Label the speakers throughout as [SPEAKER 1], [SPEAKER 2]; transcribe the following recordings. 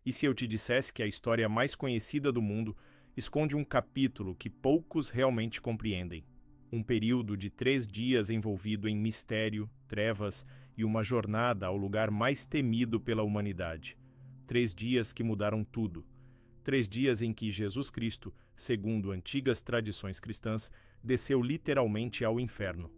[SPEAKER 1] E se eu te dissesse que a história mais conhecida do mundo esconde um capítulo que poucos realmente compreendem? Um período de 3 dias envolvido em mistério, trevas e uma jornada ao lugar mais temido pela humanidade. 3 dias que mudaram tudo. 3 dias em que Jesus Cristo, segundo antigas tradições cristãs, desceu literalmente ao inferno.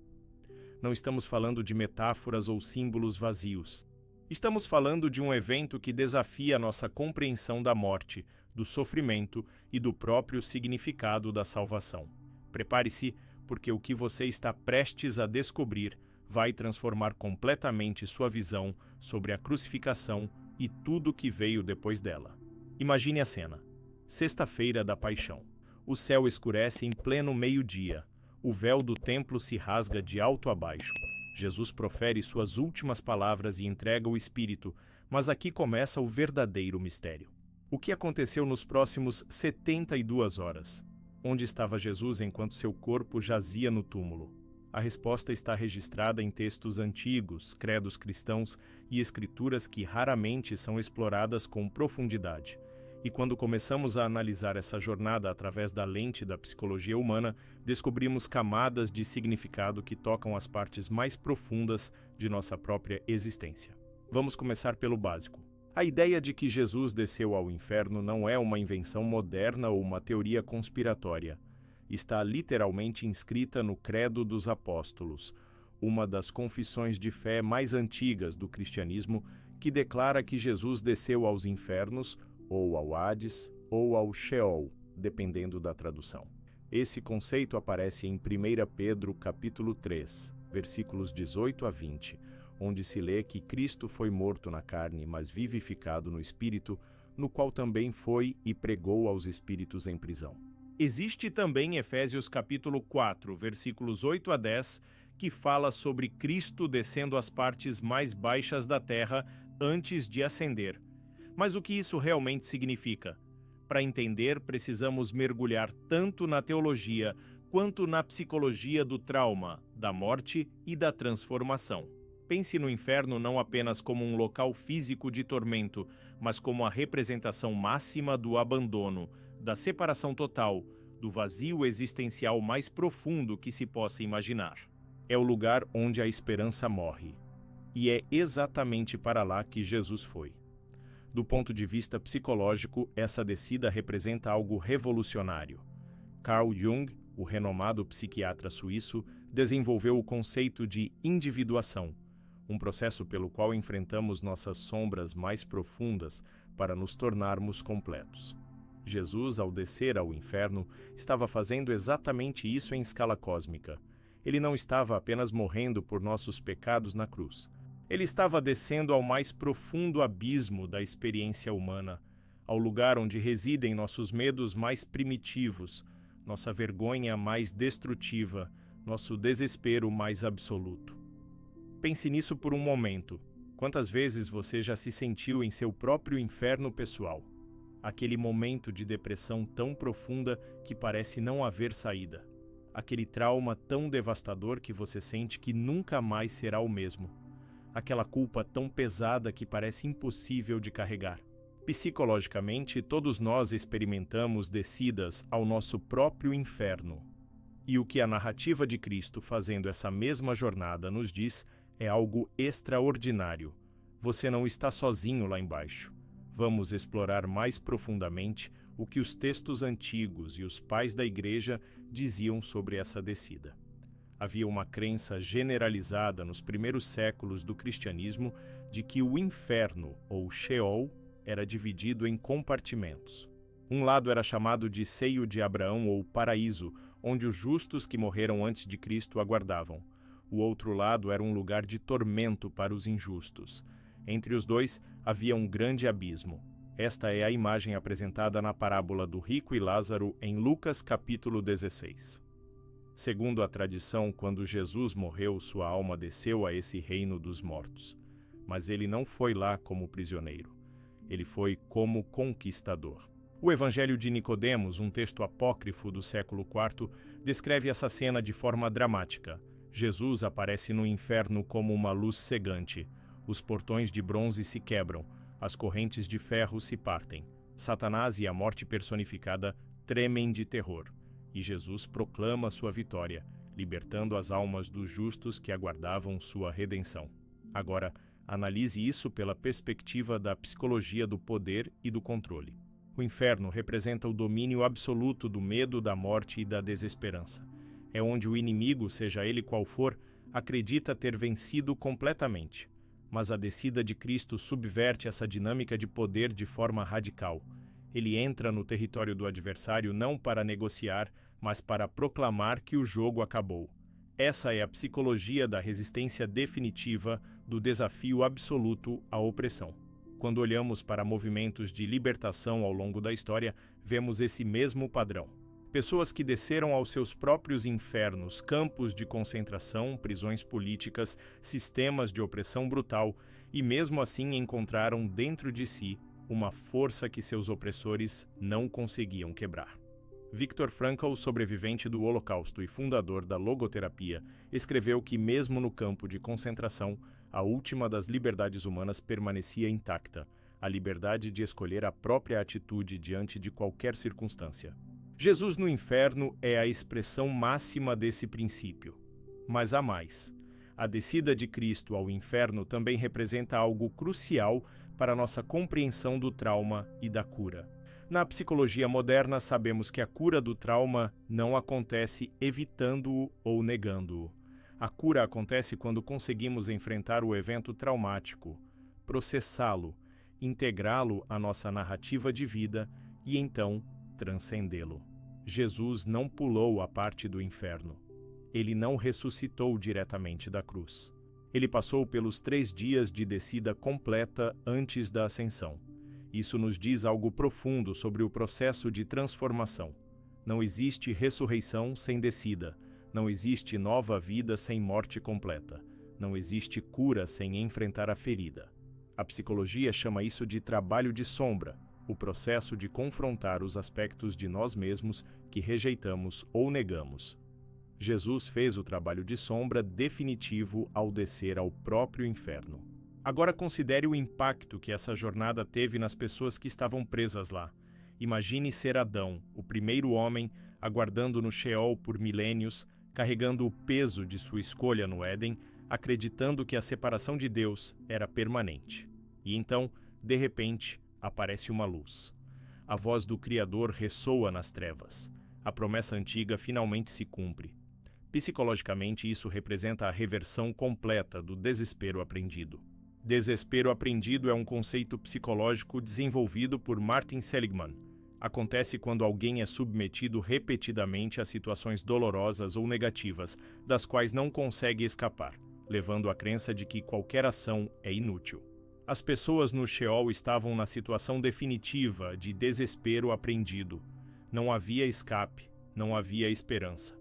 [SPEAKER 1] Não estamos falando de metáforas ou símbolos vazios. Estamos falando de um evento que desafia a nossa compreensão da morte, do sofrimento e do próprio significado da salvação. Prepare-se, porque o que você está prestes a descobrir vai transformar completamente sua visão sobre a crucificação e tudo que veio depois dela. Imagine a cena. Sexta-feira da Paixão. O céu escurece em pleno meio-dia. O véu do templo se rasga de alto a baixo. Jesus profere suas últimas palavras e entrega o Espírito, mas aqui começa o verdadeiro mistério. O que aconteceu nos próximos 72 horas? Onde estava Jesus enquanto seu corpo jazia no túmulo? A resposta está registrada em textos antigos, credos cristãos e escrituras que raramente são exploradas com profundidade. E quando começamos a analisar essa jornada através da lente da psicologia humana, descobrimos camadas de significado que tocam as partes mais profundas de nossa própria existência. Vamos começar pelo básico. A ideia de que Jesus desceu ao inferno não é uma invenção moderna ou uma teoria conspiratória. Está literalmente inscrita no Credo dos Apóstolos, uma das confissões de fé mais antigas do cristianismo, que declara que Jesus desceu aos infernos, ou ao Hades, ou ao Sheol, dependendo da tradução. Esse conceito aparece em 1 Pedro capítulo 3, versículos 18 a 20, onde se lê que Cristo foi morto na carne, mas vivificado no Espírito, no qual também foi e pregou aos espíritos em prisão. Existe também Efésios capítulo 4, versículos 8 a 10, que fala sobre Cristo descendo às partes mais baixas da terra antes de ascender. Mas o que isso realmente significa? Para entender, precisamos mergulhar tanto na teologia quanto na psicologia do trauma, da morte e da transformação. Pense no inferno não apenas como um local físico de tormento, mas como a representação máxima do abandono, da separação total, do vazio existencial mais profundo que se possa imaginar. É o lugar onde a esperança morre. E é exatamente para lá que Jesus foi. Do ponto de vista psicológico, essa descida representa algo revolucionário. Carl Jung, o renomado psiquiatra suíço, desenvolveu o conceito de individuação, um processo pelo qual enfrentamos nossas sombras mais profundas para nos tornarmos completos. Jesus, ao descer ao inferno, estava fazendo exatamente isso em escala cósmica. Ele não estava apenas morrendo por nossos pecados na cruz. Ele estava descendo ao mais profundo abismo da experiência humana, ao lugar onde residem nossos medos mais primitivos, nossa vergonha mais destrutiva, nosso desespero mais absoluto. Pense nisso por um momento. Quantas vezes você já se sentiu em seu próprio inferno pessoal? Aquele momento de depressão tão profunda que parece não haver saída. Aquele trauma tão devastador que você sente que nunca mais será o mesmo. Aquela culpa tão pesada que parece impossível de carregar. Psicologicamente, todos nós experimentamos descidas ao nosso próprio inferno. E o que a narrativa de Cristo fazendo essa mesma jornada nos diz é algo extraordinário. Você não está sozinho lá embaixo. Vamos explorar mais profundamente o que os textos antigos e os pais da igreja diziam sobre essa descida. Havia uma crença generalizada nos primeiros séculos do cristianismo de que o inferno, ou Sheol, era dividido em compartimentos. Um lado era chamado de seio de Abraão ou paraíso, onde os justos que morreram antes de Cristo aguardavam. O outro lado era um lugar de tormento para os injustos. Entre os dois havia um grande abismo. Esta é a imagem apresentada na parábola do rico e Lázaro em Lucas capítulo 16. Segundo a tradição, quando Jesus morreu, sua alma desceu a esse reino dos mortos. Mas ele não foi lá como prisioneiro. Ele foi como conquistador. O Evangelho de Nicodemos, um texto apócrifo do século IV, descreve essa cena de forma dramática. Jesus aparece no inferno como uma luz cegante. Os portões de bronze se quebram. As correntes de ferro se partem. Satanás e a morte personificada tremem de terror. E Jesus proclama sua vitória, libertando as almas dos justos que aguardavam sua redenção. Agora, analise isso pela perspectiva da psicologia do poder e do controle. O inferno representa o domínio absoluto do medo, da morte e da desesperança. É onde o inimigo, seja ele qual for, acredita ter vencido completamente. Mas a descida de Cristo subverte essa dinâmica de poder de forma radical. Ele entra no território do adversário não para negociar, mas para proclamar que o jogo acabou. Essa é a psicologia da resistência definitiva, do desafio absoluto à opressão. Quando olhamos para movimentos de libertação ao longo da história, vemos esse mesmo padrão. Pessoas que desceram aos seus próprios infernos, campos de concentração, prisões políticas, sistemas de opressão brutal, e mesmo assim encontraram dentro de si uma força que seus opressores não conseguiam quebrar. Viktor Frankl, sobrevivente do Holocausto e fundador da logoterapia, escreveu que mesmo no campo de concentração, a última das liberdades humanas permanecia intacta, a liberdade de escolher a própria atitude diante de qualquer circunstância. Jesus no inferno é a expressão máxima desse princípio. Mas há mais. A descida de Cristo ao inferno também representa algo crucial para nossa compreensão do trauma e da cura. Na psicologia moderna, sabemos que a cura do trauma não acontece evitando-o ou negando-o. A cura acontece quando conseguimos enfrentar o evento traumático, processá-lo, integrá-lo à nossa narrativa de vida e então transcendê-lo. Jesus não pulou a parte do inferno. Ele não ressuscitou diretamente da cruz. Ele passou pelos 3 dias de descida completa antes da ascensão. Isso nos diz algo profundo sobre o processo de transformação. Não existe ressurreição sem descida. Não existe nova vida sem morte completa. Não existe cura sem enfrentar a ferida. A psicologia chama isso de trabalho de sombra, o processo de confrontar os aspectos de nós mesmos que rejeitamos ou negamos. Jesus fez o trabalho de sombra definitivo ao descer ao próprio inferno. Agora considere o impacto que essa jornada teve nas pessoas que estavam presas lá. Imagine ser Adão, o primeiro homem, aguardando no Sheol por milênios, carregando o peso de sua escolha no Éden, acreditando que a separação de Deus era permanente. E então, de repente, aparece uma luz. A voz do Criador ressoa nas trevas. A promessa antiga finalmente se cumpre. Psicologicamente, isso representa a reversão completa do desespero aprendido. Desespero aprendido é um conceito psicológico desenvolvido por Martin Seligman. Acontece quando alguém é submetido repetidamente a situações dolorosas ou negativas, das quais não consegue escapar, levando à crença de que qualquer ação é inútil. As pessoas no Sheol estavam na situação definitiva de desespero aprendido. Não havia escape, não havia esperança.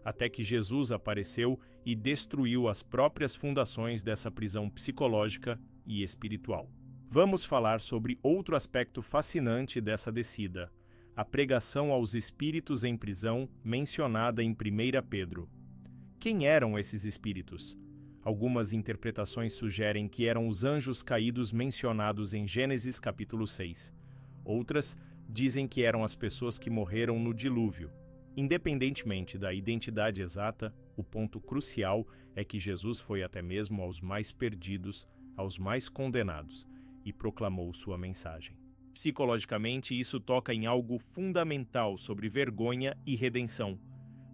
[SPEAKER 1] Até que Jesus apareceu e destruiu as próprias fundações dessa prisão psicológica e espiritual. Vamos falar sobre outro aspecto fascinante dessa descida, a pregação aos espíritos em prisão mencionada em 1 Pedro. Quem eram esses espíritos? Algumas interpretações sugerem que eram os anjos caídos mencionados em Gênesis capítulo 6. Outras dizem que eram as pessoas que morreram no dilúvio. Independentemente da identidade exata, o ponto crucial é que Jesus foi até mesmo aos mais perdidos, aos mais condenados, e proclamou sua mensagem. Psicologicamente, isso toca em algo fundamental sobre vergonha e redenção.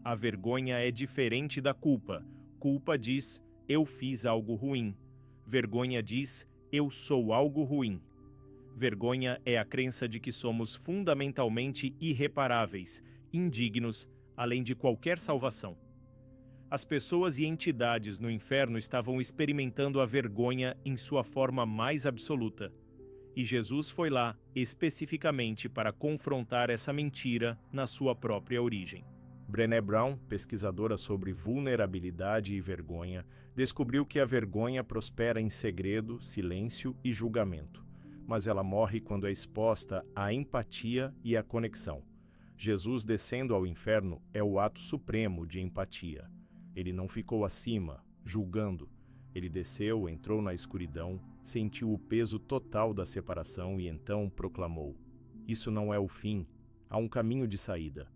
[SPEAKER 1] A vergonha é diferente da culpa. Culpa diz, eu fiz algo ruim. Vergonha diz, eu sou algo ruim. Vergonha é a crença de que somos fundamentalmente irreparáveis, indignos, além de qualquer salvação. As pessoas e entidades no inferno estavam experimentando a vergonha em sua forma mais absoluta. E Jesus foi lá, especificamente para confrontar essa mentira na sua própria origem. Brené Brown, pesquisadora sobre vulnerabilidade e vergonha, descobriu que a vergonha prospera em segredo, silêncio e julgamento. Mas ela morre quando é exposta à empatia e à conexão. Jesus descendo ao inferno é o ato supremo de empatia. Ele não ficou acima, julgando. Ele desceu, entrou na escuridão, sentiu o peso total da separação e então proclamou: "Isso não é o fim, há um caminho de saída."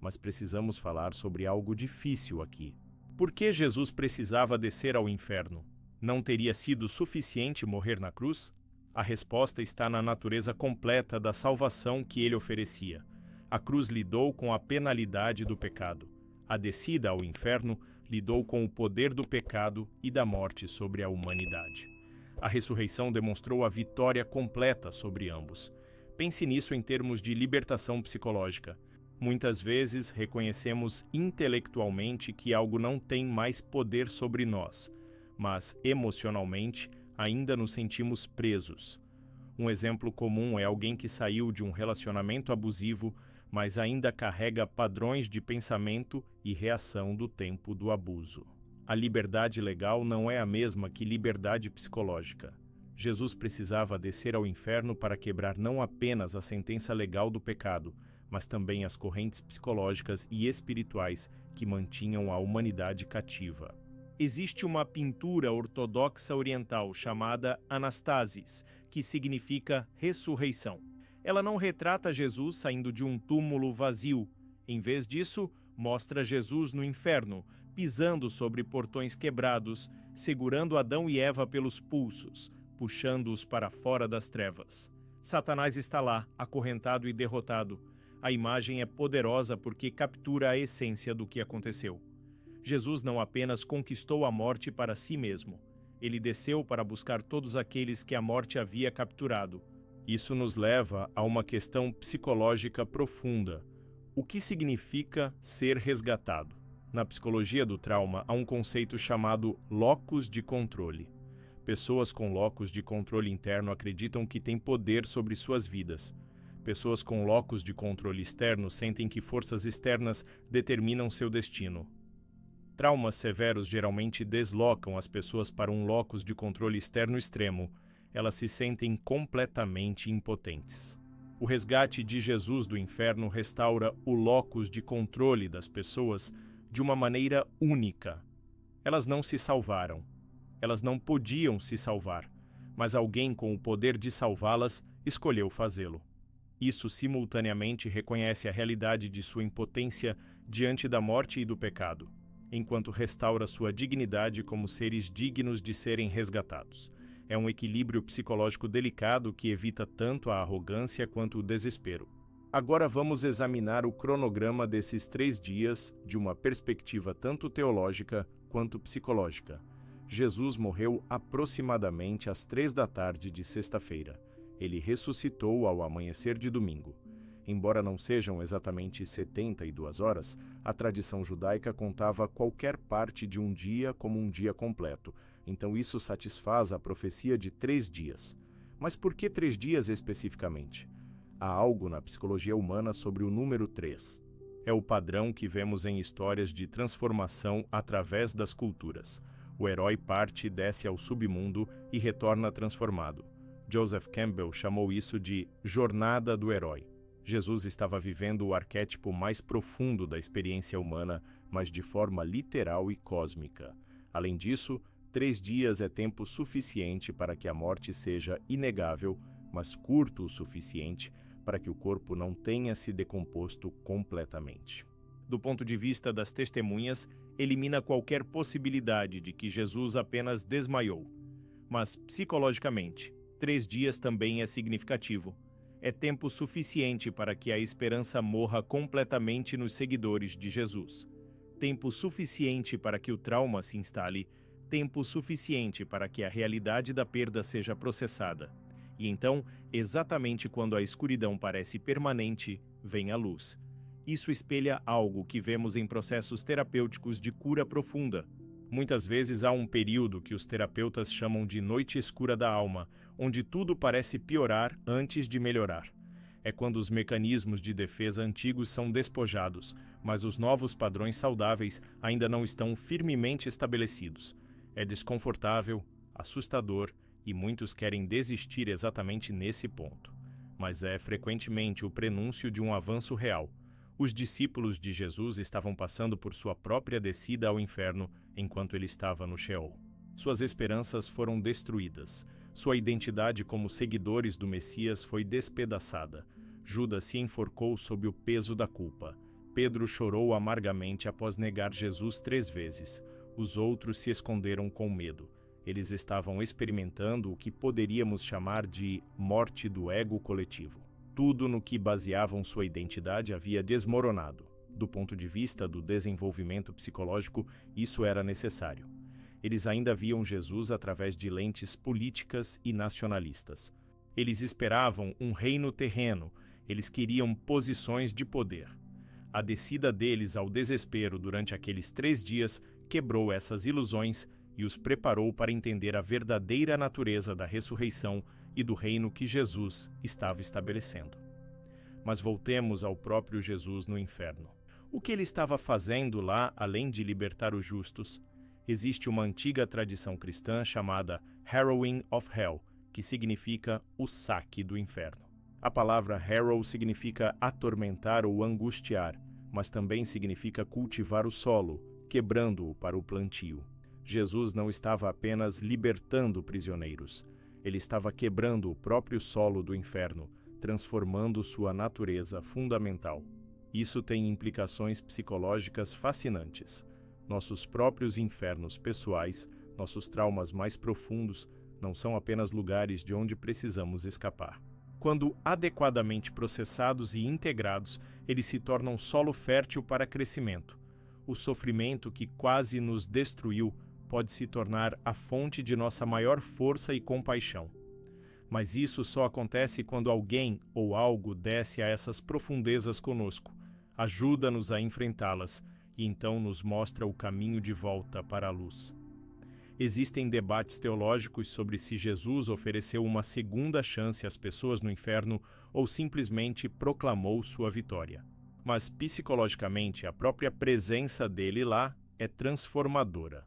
[SPEAKER 1] Mas precisamos falar sobre algo difícil aqui. Por que Jesus precisava descer ao inferno? Não teria sido suficiente morrer na cruz? A resposta está na natureza completa da salvação que ele oferecia. A cruz lidou com a penalidade do pecado. A descida ao inferno lidou com o poder do pecado e da morte sobre a humanidade. A ressurreição demonstrou a vitória completa sobre ambos. Pense nisso em termos de libertação psicológica. Muitas vezes reconhecemos intelectualmente que algo não tem mais poder sobre nós, mas emocionalmente ainda nos sentimos presos. Um exemplo comum é alguém que saiu de um relacionamento abusivo, mas ainda carrega padrões de pensamento e reação do tempo do abuso. A liberdade legal não é a mesma que liberdade psicológica. Jesus precisava descer ao inferno para quebrar não apenas a sentença legal do pecado, mas também as correntes psicológicas e espirituais que mantinham a humanidade cativa. Existe uma pintura ortodoxa oriental chamada Anastasis, que significa ressurreição. Ela não retrata Jesus saindo de um túmulo vazio. Em vez disso, mostra Jesus no inferno, pisando sobre portões quebrados, segurando Adão e Eva pelos pulsos, puxando-os para fora das trevas. Satanás está lá, acorrentado e derrotado. A imagem é poderosa porque captura a essência do que aconteceu. Jesus não apenas conquistou a morte para si mesmo, ele desceu para buscar todos aqueles que a morte havia capturado. Isso nos leva a uma questão psicológica profunda. O que significa ser resgatado? Na psicologia do trauma, há um conceito chamado locus de controle. Pessoas com locus de controle interno acreditam que têm poder sobre suas vidas. Pessoas com locus de controle externo sentem que forças externas determinam seu destino. Traumas severos geralmente deslocam as pessoas para um locus de controle externo extremo. Elas se sentem completamente impotentes. O resgate de Jesus do inferno restaura o locus de controle das pessoas de uma maneira única. Elas não se salvaram. Elas não podiam se salvar, mas alguém com o poder de salvá-las escolheu fazê-lo. Isso simultaneamente reconhece a realidade de sua impotência diante da morte e do pecado, enquanto restaura sua dignidade como seres dignos de serem resgatados. É um equilíbrio psicológico delicado que evita tanto a arrogância quanto o desespero. Agora vamos examinar o cronograma desses 3 dias de uma perspectiva tanto teológica quanto psicológica. Jesus morreu aproximadamente às 3 da tarde de sexta-feira. Ele ressuscitou ao amanhecer de domingo. Embora não sejam exatamente 72 horas, a tradição judaica contava qualquer parte de um dia como um dia completo, então isso satisfaz a profecia de 3 dias. Mas por que 3 dias especificamente? Há algo na psicologia humana sobre o número 3. É o padrão que vemos em histórias de transformação através das culturas. O herói parte, desce ao submundo e retorna transformado. Joseph Campbell chamou isso de jornada do herói. Jesus estava vivendo o arquétipo mais profundo da experiência humana, mas de forma literal e cósmica. Além disso, 3 dias é tempo suficiente para que a morte seja inegável, mas curto o suficiente para que o corpo não tenha se decomposto completamente. Do ponto de vista das testemunhas, elimina qualquer possibilidade de que Jesus apenas desmaiou. Mas, psicologicamente, 3 dias também é significativo. É tempo suficiente para que a esperança morra completamente nos seguidores de Jesus. Tempo suficiente para que o trauma se instale. Tempo suficiente para que a realidade da perda seja processada. E então, exatamente quando a escuridão parece permanente, vem a luz. Isso espelha algo que vemos em processos terapêuticos de cura profunda. Muitas vezes há um período que os terapeutas chamam de noite escura da alma, onde tudo parece piorar antes de melhorar. É quando os mecanismos de defesa antigos são despojados, mas os novos padrões saudáveis ainda não estão firmemente estabelecidos. É desconfortável, assustador e muitos querem desistir exatamente nesse ponto. Mas é frequentemente o prenúncio de um avanço real. Os discípulos de Jesus estavam passando por sua própria descida ao inferno enquanto ele estava no Sheol. Suas esperanças foram destruídas. Sua identidade como seguidores do Messias foi despedaçada. Judas se enforcou sob o peso da culpa. Pedro chorou amargamente após negar Jesus 3 vezes. Os outros se esconderam com medo. Eles estavam experimentando o que poderíamos chamar de morte do ego coletivo. Tudo no que baseavam sua identidade havia desmoronado. Do ponto de vista do desenvolvimento psicológico, isso era necessário. Eles ainda viam Jesus através de lentes políticas e nacionalistas. Eles esperavam um reino terreno, eles queriam posições de poder. A descida deles ao desespero durante aqueles 3 dias quebrou essas ilusões e os preparou para entender a verdadeira natureza da ressurreição e do reino que Jesus estava estabelecendo. Mas voltemos ao próprio Jesus no inferno. O que ele estava fazendo lá, além de libertar os justos? Existe uma antiga tradição cristã chamada Harrowing of Hell, que significa o saque do inferno. A palavra harrow significa atormentar ou angustiar, mas também significa cultivar o solo, quebrando-o para o plantio. Jesus não estava apenas libertando prisioneiros, ele estava quebrando o próprio solo do inferno, transformando sua natureza fundamental. Isso tem implicações psicológicas fascinantes. Nossos próprios infernos pessoais, nossos traumas mais profundos, não são apenas lugares de onde precisamos escapar. Quando adequadamente processados e integrados, eles se tornam solo fértil para crescimento. O sofrimento que quase nos destruiu pode se tornar a fonte de nossa maior força e compaixão. Mas isso só acontece quando alguém ou algo desce a essas profundezas conosco, ajuda-nos a enfrentá-las e então nos mostra o caminho de volta para a luz. Existem debates teológicos sobre se Jesus ofereceu uma segunda chance às pessoas no inferno ou simplesmente proclamou sua vitória. Mas psicologicamente, a própria presença dele lá é transformadora.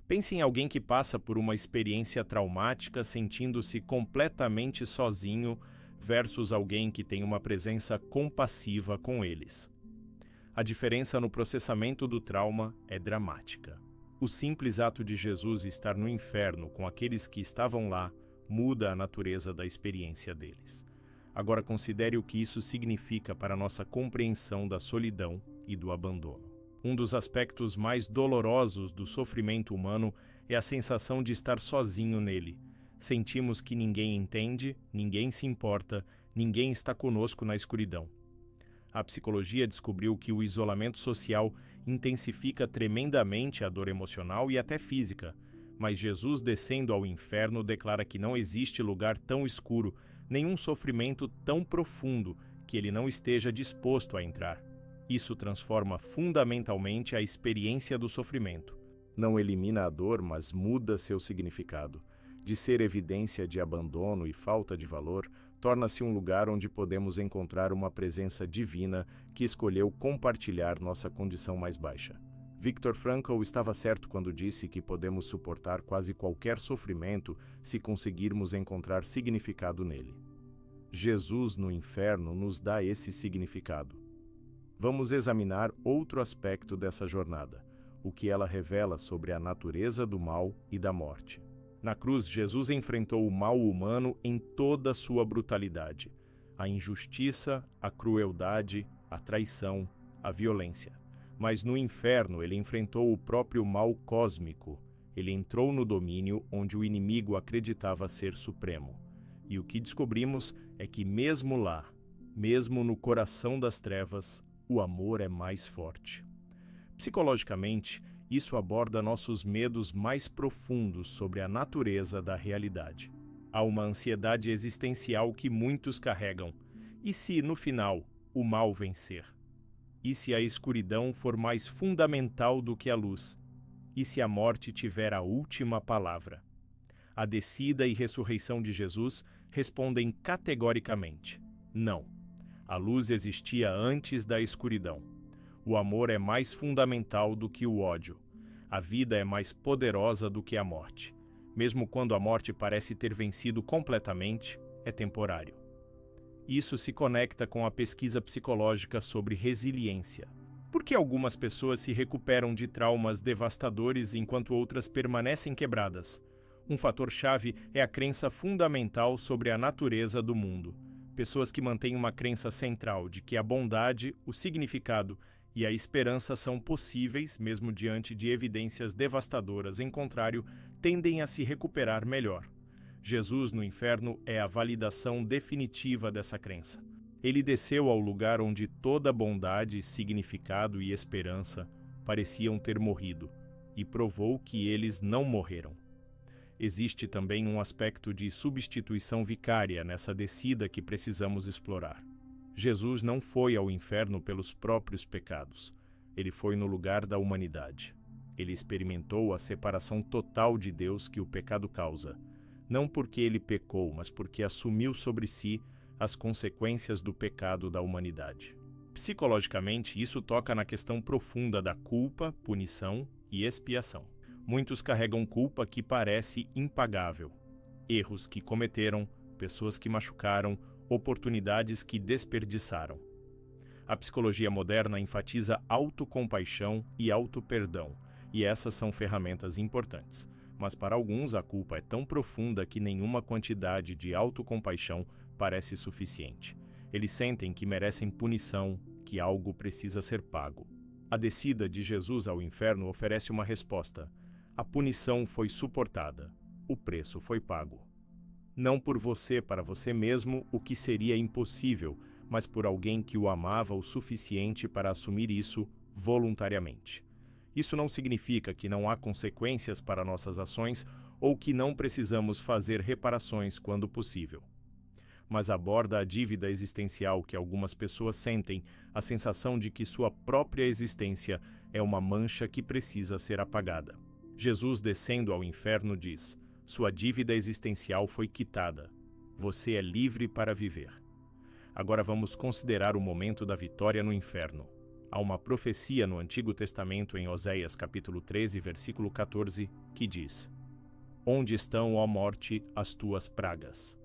[SPEAKER 1] Pense em alguém que passa por uma experiência traumática sentindo-se completamente sozinho versus alguém que tem uma presença compassiva com eles. A diferença no processamento do trauma é dramática. O simples ato de Jesus estar no inferno com aqueles que estavam lá muda a natureza da experiência deles. Agora considere o que isso significa para a nossa compreensão da solidão e do abandono. Um dos aspectos mais dolorosos do sofrimento humano é a sensação de estar sozinho nele. Sentimos que ninguém entende, ninguém se importa, ninguém está conosco na escuridão. A psicologia descobriu que o isolamento social intensifica tremendamente a dor emocional e até física, mas Jesus descendo ao inferno declara que não existe lugar tão escuro, nenhum sofrimento tão profundo que ele não esteja disposto a entrar. Isso transforma fundamentalmente a experiência do sofrimento. Não elimina a dor, mas muda seu significado. De ser evidência de abandono e falta de valor, torna-se um lugar onde podemos encontrar uma presença divina que escolheu compartilhar nossa condição mais baixa. Viktor Frankl estava certo quando disse que podemos suportar quase qualquer sofrimento se conseguirmos encontrar significado nele. Jesus no inferno nos dá esse significado. Vamos examinar outro aspecto dessa jornada, o que ela revela sobre a natureza do mal e da morte. Na cruz, Jesus enfrentou o mal humano em toda a sua brutalidade, a injustiça, a crueldade, a traição, a violência. Mas no inferno ele enfrentou o próprio mal cósmico. Ele entrou no domínio onde o inimigo acreditava ser supremo. E o que descobrimos é que mesmo lá, mesmo no coração das trevas, o amor é mais forte. Psicologicamente, isso aborda nossos medos mais profundos sobre a natureza da realidade. Há uma ansiedade existencial que muitos carregam. E se, no final, o mal vencer? E se a escuridão for mais fundamental do que a luz? E se a morte tiver a última palavra? A descida e ressurreição de Jesus respondem categoricamente: não. A luz existia antes da escuridão. O amor é mais fundamental do que o ódio. A vida é mais poderosa do que a morte. Mesmo quando a morte parece ter vencido completamente, é temporário. Isso se conecta com a pesquisa psicológica sobre resiliência. Por que algumas pessoas se recuperam de traumas devastadores enquanto outras permanecem quebradas? Um fator-chave é a crença fundamental sobre a natureza do mundo. Pessoas que mantêm uma crença central de que a bondade, o significado e a esperança são possíveis, mesmo diante de evidências devastadoras, em contrário, tendem a se recuperar melhor. Jesus no inferno é a validação definitiva dessa crença. Ele desceu ao lugar onde toda bondade, significado e esperança pareciam ter morrido, e provou que eles não morreram. Existe também um aspecto de substituição vicária nessa descida que precisamos explorar. Jesus não foi ao inferno pelos próprios pecados. Ele foi no lugar da humanidade. Ele experimentou a separação total de Deus que o pecado causa, não porque ele pecou, mas porque assumiu sobre si as consequências do pecado da humanidade. Psicologicamente, isso toca na questão profunda da culpa, punição e expiação. Muitos carregam culpa que parece impagável. Erros que cometeram, pessoas que machucaram, oportunidades que desperdiçaram. A psicologia moderna enfatiza autocompaixão e autoperdão, e essas são ferramentas importantes. Mas para alguns a culpa é tão profunda que nenhuma quantidade de autocompaixão parece suficiente. Eles sentem que merecem punição, que algo precisa ser pago. A descida de Jesus ao inferno oferece uma resposta. A punição foi suportada. O preço foi pago. Não por você para você mesmo, o que seria impossível, mas por alguém que o amava o suficiente para assumir isso voluntariamente. Isso não significa que não há consequências para nossas ações ou que não precisamos fazer reparações quando possível. Mas aborda a dívida existencial que algumas pessoas sentem, a sensação de que sua própria existência é uma mancha que precisa ser apagada. Jesus, descendo ao inferno, diz: sua dívida existencial foi quitada. Você é livre para viver. Agora vamos considerar o momento da vitória no inferno. Há uma profecia no Antigo Testamento em Oséias capítulo 13, versículo 14, que diz: Onde estão, ó morte, as tuas pragas?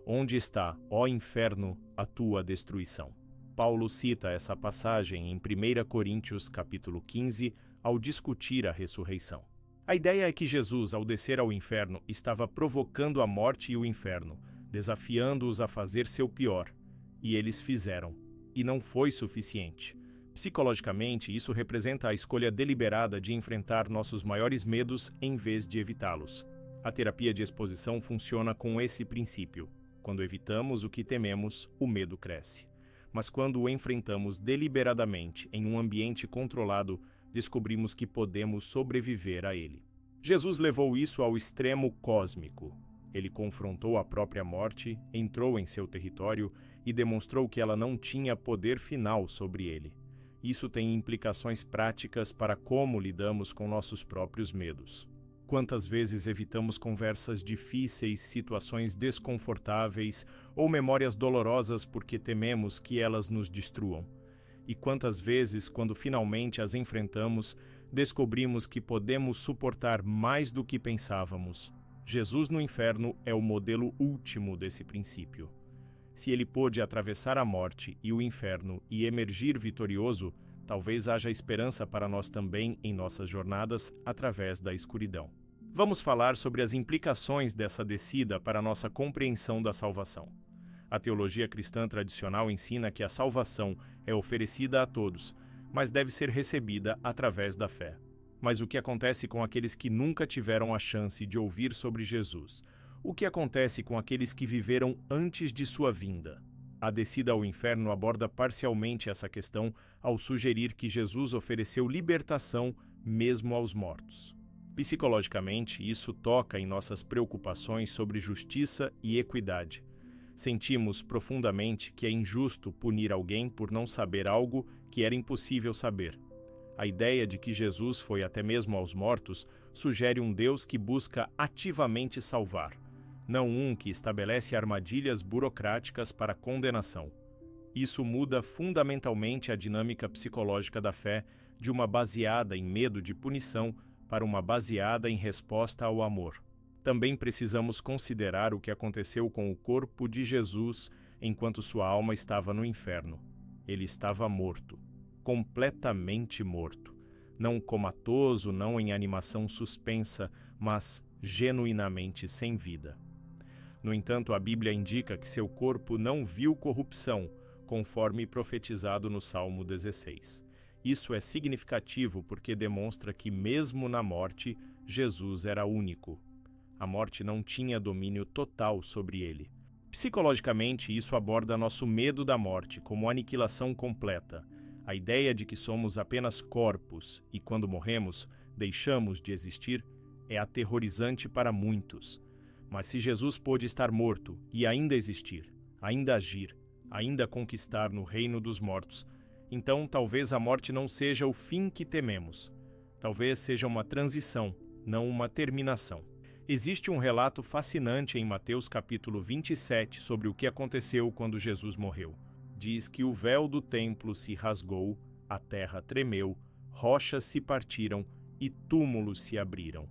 [SPEAKER 1] Onde está, ó inferno, a tua destruição? Paulo cita essa passagem em 1 Coríntios capítulo 15 ao discutir a ressurreição. A ideia é que Jesus, ao descer ao inferno, estava provocando a morte e o inferno, desafiando-os a fazer seu pior. E eles fizeram. E não foi suficiente. Psicologicamente, isso representa a escolha deliberada de enfrentar nossos maiores medos em vez de evitá-los. A terapia de exposição funciona com esse princípio. Quando evitamos o que tememos, o medo cresce. Mas quando o enfrentamos deliberadamente em um ambiente controlado, descobrimos que podemos sobreviver a ele. Jesus levou isso ao extremo cósmico. Ele confrontou a própria morte, entrou em seu território e demonstrou que ela não tinha poder final sobre ele. Isso tem implicações práticas para como lidamos com nossos próprios medos. Quantas vezes evitamos conversas difíceis, situações desconfortáveis ou memórias dolorosas porque tememos que elas nos destruam? E quantas vezes, quando finalmente as enfrentamos, descobrimos que podemos suportar mais do que pensávamos? Jesus no inferno é o modelo último desse princípio. Se ele pôde atravessar a morte e o inferno e emergir vitorioso, talvez haja esperança para nós também em nossas jornadas através da escuridão. Vamos falar sobre as implicações dessa descida para a nossa compreensão da salvação. A teologia cristã tradicional ensina que a salvação é oferecida a todos, mas deve ser recebida através da fé. Mas o que acontece com aqueles que nunca tiveram a chance de ouvir sobre Jesus? O que acontece com aqueles que viveram antes de sua vinda? A descida ao inferno aborda parcialmente essa questão ao sugerir que Jesus ofereceu libertação mesmo aos mortos. Psicologicamente, isso toca em nossas preocupações sobre justiça e equidade. Sentimos profundamente que é injusto punir alguém por não saber algo que era impossível saber. A ideia de que Jesus foi até mesmo aos mortos sugere um Deus que busca ativamente salvar, não um que estabelece armadilhas burocráticas para condenação. Isso muda fundamentalmente a dinâmica psicológica da fé de uma baseada em medo de punição para uma baseada em resposta ao amor. Também precisamos considerar o que aconteceu com o corpo de Jesus enquanto sua alma estava no inferno. Ele estava morto, completamente morto. Não comatoso, não em animação suspensa, mas genuinamente sem vida. No entanto, a Bíblia indica que seu corpo não viu corrupção, conforme profetizado no Salmo 16. Isso é significativo porque demonstra que, mesmo na morte, Jesus era único. A morte não tinha domínio total sobre ele. Psicologicamente, isso aborda nosso medo da morte como aniquilação completa. A ideia de que somos apenas corpos e, quando morremos, deixamos de existir é aterrorizante para muitos. Mas se Jesus pôde estar morto e ainda existir, ainda agir, ainda conquistar no reino dos mortos, então talvez a morte não seja o fim que tememos. Talvez seja uma transição, não uma terminação. Existe um relato fascinante em Mateus capítulo 27 sobre o que aconteceu quando Jesus morreu. Diz que o véu do templo se rasgou, a terra tremeu, rochas se partiram e túmulos se abriram.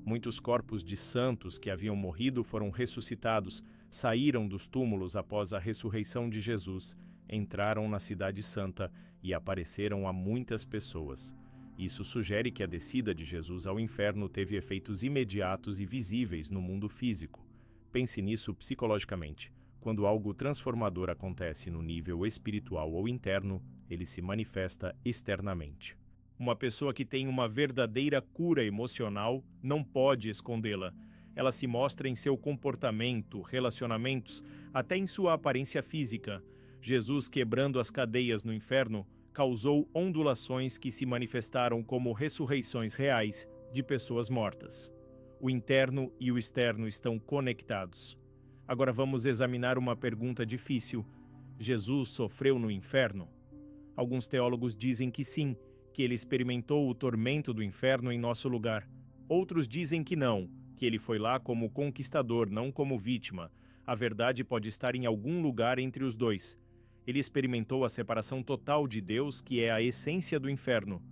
[SPEAKER 1] Muitos corpos de santos que haviam morrido foram ressuscitados, saíram dos túmulos após a ressurreição de Jesus, entraram na Cidade Santa e apareceram a muitas pessoas. Isso sugere que a descida de Jesus ao inferno teve efeitos imediatos e visíveis no mundo físico. Pense nisso psicologicamente. Quando algo transformador acontece no nível espiritual ou interno, ele se manifesta externamente. Uma pessoa que tem uma verdadeira cura emocional não pode escondê-la. Ela se mostra em seu comportamento, relacionamentos, até em sua aparência física. Jesus, quebrando as cadeias no inferno, causou ondulações que se manifestaram como ressurreições reais de pessoas mortas. O interno e o externo estão conectados. Agora vamos examinar uma pergunta difícil. Jesus sofreu no inferno? Alguns teólogos dizem que sim, que ele experimentou o tormento do inferno em nosso lugar. Outros dizem que não, que ele foi lá como conquistador, não como vítima. A verdade pode estar em algum lugar entre os dois. Ele experimentou a separação total de Deus, que é a essência do inferno.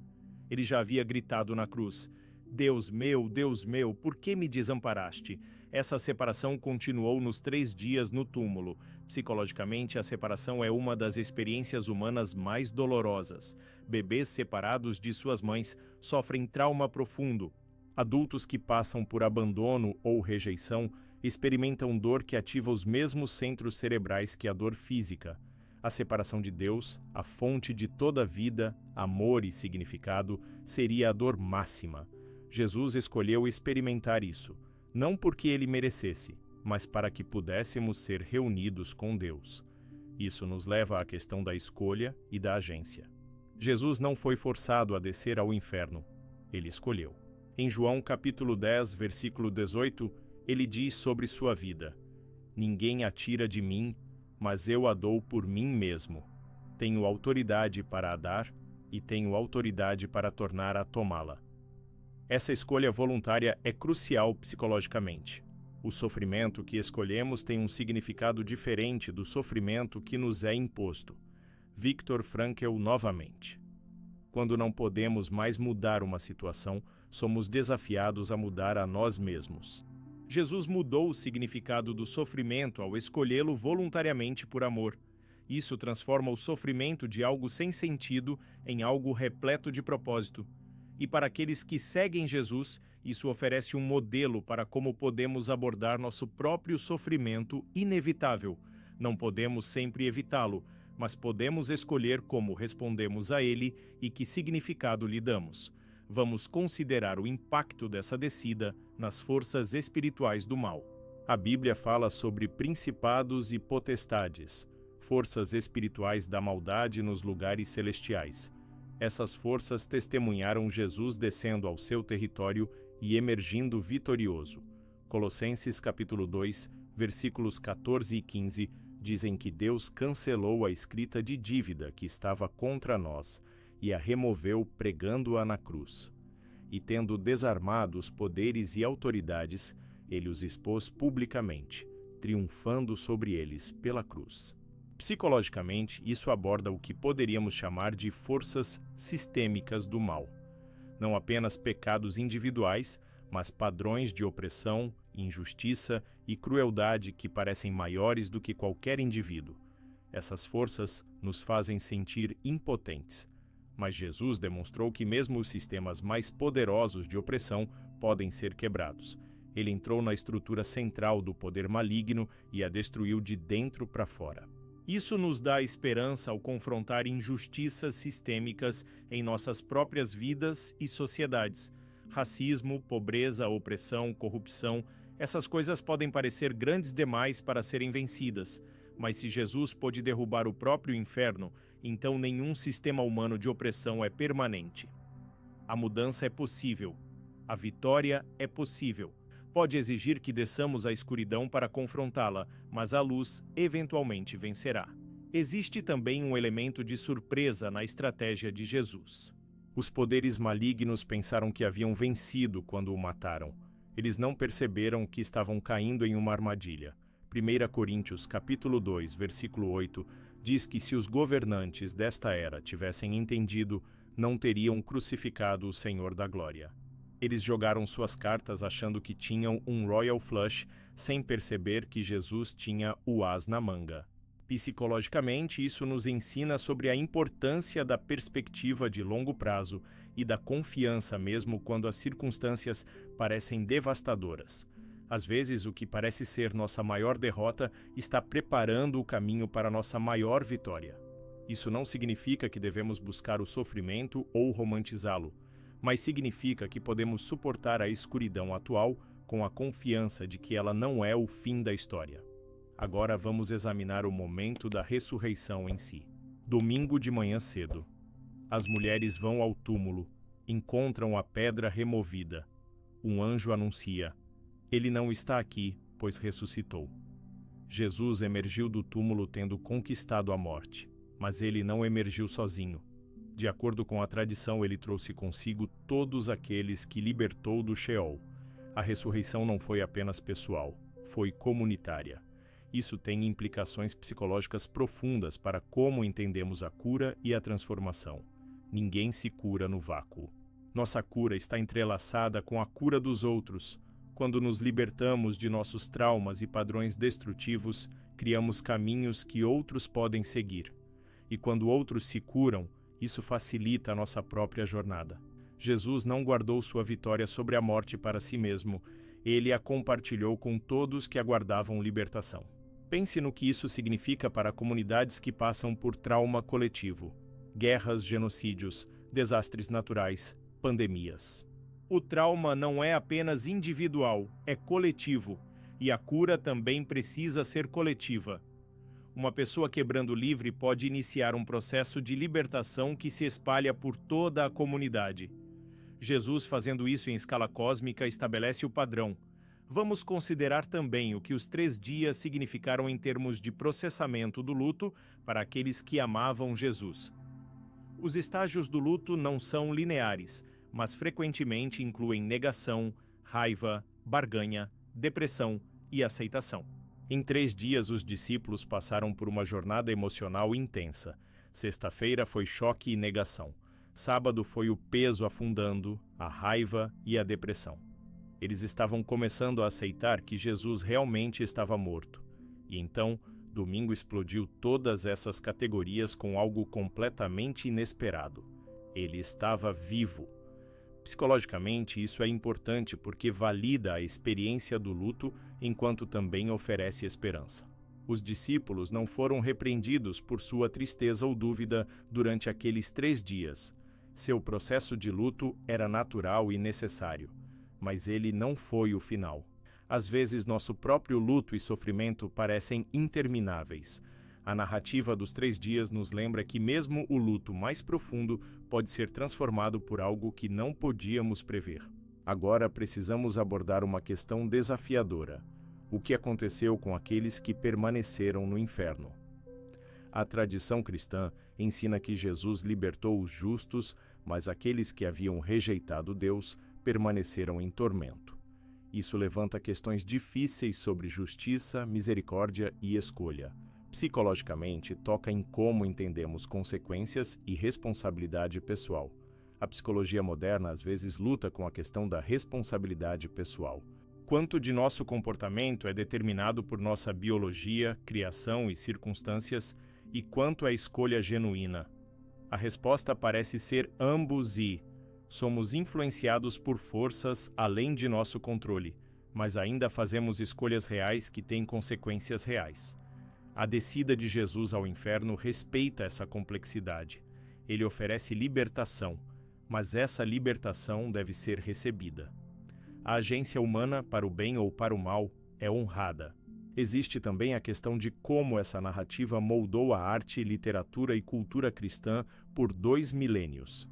[SPEAKER 1] Ele já havia gritado na cruz: Deus meu, por que me desamparaste? Essa separação continuou nos 3 dias no túmulo. Psicologicamente, a separação é uma das experiências humanas mais dolorosas. Bebês separados de suas mães sofrem trauma profundo. Adultos que passam por abandono ou rejeição experimentam dor que ativa os mesmos centros cerebrais que a dor física. A separação de Deus, a fonte de toda vida, amor e significado, seria a dor máxima. Jesus escolheu experimentar isso, não porque ele merecesse, mas para que pudéssemos ser reunidos com Deus. Isso nos leva à questão da escolha e da agência. Jesus não foi forçado a descer ao inferno, ele escolheu. Em João capítulo 10, versículo 18, ele diz sobre sua vida: Ninguém a tira de mim, mas eu a dou por mim mesmo. Tenho autoridade para a dar e tenho autoridade para tornar a tomá-la. Essa escolha voluntária é crucial psicologicamente. O sofrimento que escolhemos tem um significado diferente do sofrimento que nos é imposto. Viktor Frankl novamente. Quando não podemos mais mudar uma situação, somos desafiados a mudar a nós mesmos. Jesus mudou o significado do sofrimento ao escolhê-lo voluntariamente por amor. Isso transforma o sofrimento de algo sem sentido em algo repleto de propósito. E para aqueles que seguem Jesus, isso oferece um modelo para como podemos abordar nosso próprio sofrimento inevitável. Não podemos sempre evitá-lo, mas podemos escolher como respondemos a ele e que significado lhe damos. Vamos considerar o impacto dessa descida nas forças espirituais do mal. A Bíblia fala sobre principados e potestades, forças espirituais da maldade nos lugares celestiais. Essas forças testemunharam Jesus descendo ao seu território e emergindo vitorioso. Colossenses capítulo 2, versículos 14 e 15, dizem que Deus cancelou a escrita de dívida que estava contra nós e a removeu pregando-a na cruz. E tendo desarmado os poderes e autoridades, ele os expôs publicamente, triunfando sobre eles pela cruz. Psicologicamente, isso aborda o que poderíamos chamar de forças sistêmicas do mal. Não apenas pecados individuais, mas padrões de opressão, injustiça e crueldade que parecem maiores do que qualquer indivíduo. Essas forças nos fazem sentir impotentes. Mas Jesus demonstrou que mesmo os sistemas mais poderosos de opressão podem ser quebrados. Ele entrou na estrutura central do poder maligno e a destruiu de dentro para fora. Isso nos dá esperança ao confrontar injustiças sistêmicas em nossas próprias vidas e sociedades. Racismo, pobreza, opressão, corrupção, essas coisas podem parecer grandes demais para serem vencidas, mas se Jesus pôde derrubar o próprio inferno, então nenhum sistema humano de opressão é permanente. A mudança é possível. A vitória é possível. Pode exigir que desçamos à escuridão para confrontá-la, mas a luz eventualmente vencerá. Existe também um elemento de surpresa na estratégia de Jesus. Os poderes malignos pensaram que haviam vencido quando o mataram. Eles não perceberam que estavam caindo em uma armadilha. 1 Coríntios capítulo 2, versículo 8, diz que se os governantes desta era tivessem entendido, não teriam crucificado o Senhor da Glória. Eles jogaram suas cartas achando que tinham um Royal Flush, sem perceber que Jesus tinha o as na manga. Psicologicamente, isso nos ensina sobre a importância da perspectiva de longo prazo e da confiança mesmo quando as circunstâncias parecem devastadoras. Às vezes, o que parece ser nossa maior derrota está preparando o caminho para nossa maior vitória. Isso não significa que devemos buscar o sofrimento ou romantizá-lo, mas significa que podemos suportar a escuridão atual com a confiança de que ela não é o fim da história. Agora vamos examinar o momento da ressurreição em si. Domingo de manhã cedo. As mulheres vão ao túmulo, encontram a pedra removida. Um anjo anuncia: ele não está aqui, pois ressuscitou. Jesus emergiu do túmulo tendo conquistado a morte, mas ele não emergiu sozinho. De acordo com a tradição, ele trouxe consigo todos aqueles que libertou do Sheol. A ressurreição não foi apenas pessoal, foi comunitária. Isso tem implicações psicológicas profundas para como entendemos a cura e a transformação. Ninguém se cura no vácuo. Nossa cura está entrelaçada com a cura dos outros. Quando nos libertamos de nossos traumas e padrões destrutivos, criamos caminhos que outros podem seguir. E quando outros se curam, isso facilita a nossa própria jornada. Jesus não guardou sua vitória sobre a morte para si mesmo. Ele a compartilhou com todos que aguardavam libertação. Pense no que isso significa para comunidades que passam por trauma coletivo, guerras, genocídios, desastres naturais, pandemias. O trauma não é apenas individual, é coletivo, e a cura também precisa ser coletiva. Uma pessoa quebrando livre pode iniciar um processo de libertação que se espalha por toda a comunidade. Jesus, fazendo isso em escala cósmica, estabelece o padrão. Vamos considerar também o que os 3 dias significaram em termos de processamento do luto para aqueles que amavam Jesus. Os estágios do luto não são lineares, mas frequentemente incluem negação, raiva, barganha, depressão e aceitação. Em 3 dias, os discípulos passaram por uma jornada emocional intensa. Sexta-feira foi choque e negação. Sábado foi o peso afundando, a raiva e a depressão. Eles estavam começando a aceitar que Jesus realmente estava morto. E então, domingo explodiu todas essas categorias com algo completamente inesperado. Ele estava vivo. Psicologicamente, isso é importante porque valida a experiência do luto, enquanto também oferece esperança. Os discípulos não foram repreendidos por sua tristeza ou dúvida durante aqueles 3 dias. Seu processo de luto era natural e necessário. Mas ele não foi o final. Às vezes, nosso próprio luto e sofrimento parecem intermináveis. A narrativa dos 3 dias nos lembra que mesmo o luto mais profundo pode ser transformado por algo que não podíamos prever. Agora precisamos abordar uma questão desafiadora: o que aconteceu com aqueles que permaneceram no inferno? A tradição cristã ensina que Jesus libertou os justos, mas aqueles que haviam rejeitado Deus permaneceram em tormento. Isso levanta questões difíceis sobre justiça, misericórdia e escolha. Psicologicamente, toca em como entendemos consequências e responsabilidade pessoal. A psicologia moderna às vezes luta com a questão da responsabilidade pessoal. Quanto de nosso comportamento é determinado por nossa biologia, criação e circunstâncias, e quanto é escolha genuína? A resposta parece ser ambos e Somos influenciados por forças além de nosso controle, mas ainda fazemos escolhas reais que têm consequências reais. A descida de Jesus ao inferno respeita essa complexidade. Ele oferece libertação, mas essa libertação deve ser recebida. A agência humana, para o bem ou para o mal, é honrada. Existe também a questão de como essa narrativa moldou a arte, literatura e cultura cristã por 2 milênios.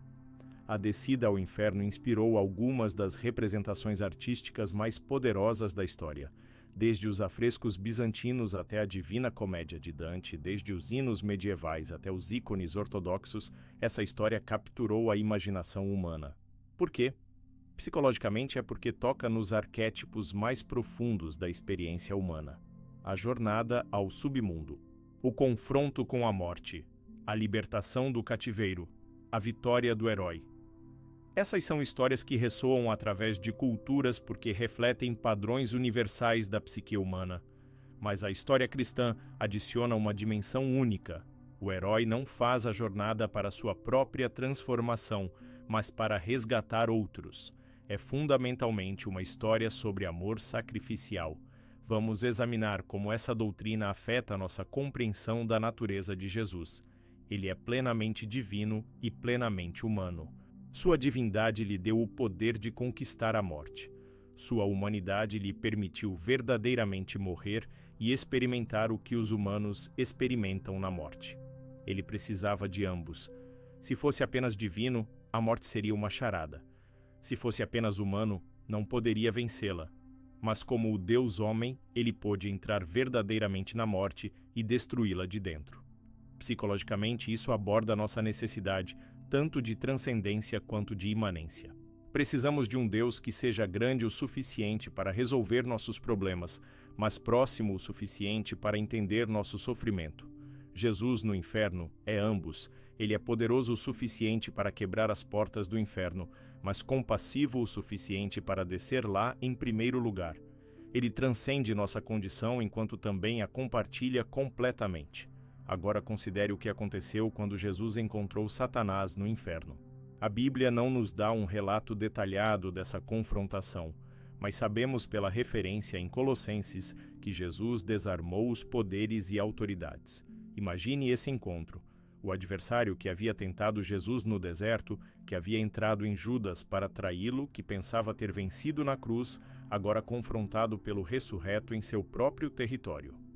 [SPEAKER 1] A descida ao inferno inspirou algumas das representações artísticas mais poderosas da história. Desde os afrescos bizantinos até a Divina Comédia de Dante, desde os hinos medievais até os ícones ortodoxos, essa história capturou a imaginação humana. Por quê? Psicologicamente é porque toca nos arquétipos mais profundos da experiência humana. A jornada ao submundo, o confronto com a morte, a libertação do cativeiro, a vitória do herói. Essas são histórias que ressoam através de culturas porque refletem padrões universais da psique humana. Mas a história cristã adiciona uma dimensão única. O herói não faz a jornada para sua própria transformação, mas para resgatar outros. É fundamentalmente uma história sobre amor sacrificial. Vamos examinar como essa doutrina afeta a nossa compreensão da natureza de Jesus. Ele é plenamente divino e plenamente humano. Sua divindade lhe deu o poder de conquistar a morte. Sua humanidade lhe permitiu verdadeiramente morrer e experimentar o que os humanos experimentam na morte. Ele precisava de ambos. Se fosse apenas divino, a morte seria uma charada. Se fosse apenas humano, não poderia vencê-la. Mas como o Deus-homem, ele pôde entrar verdadeiramente na morte e destruí-la de dentro. Psicologicamente, isso aborda nossa necessidade tanto de transcendência quanto de imanência. Precisamos de um Deus que seja grande o suficiente para resolver nossos problemas, mas próximo o suficiente para entender nosso sofrimento. Jesus no inferno é ambos. Ele é poderoso o suficiente para quebrar as portas do inferno, mas compassivo o suficiente para descer lá em primeiro lugar. Ele transcende nossa condição enquanto também a compartilha completamente. Agora considere o que aconteceu quando Jesus encontrou Satanás no inferno. A Bíblia não nos dá um relato detalhado dessa confrontação, mas sabemos pela referência em Colossenses que Jesus desarmou os poderes e autoridades. Imagine esse encontro. O adversário que havia tentado Jesus no deserto, que havia entrado em Judas para traí-lo, que pensava ter vencido na cruz, agora confrontado pelo ressurreto em seu próprio território.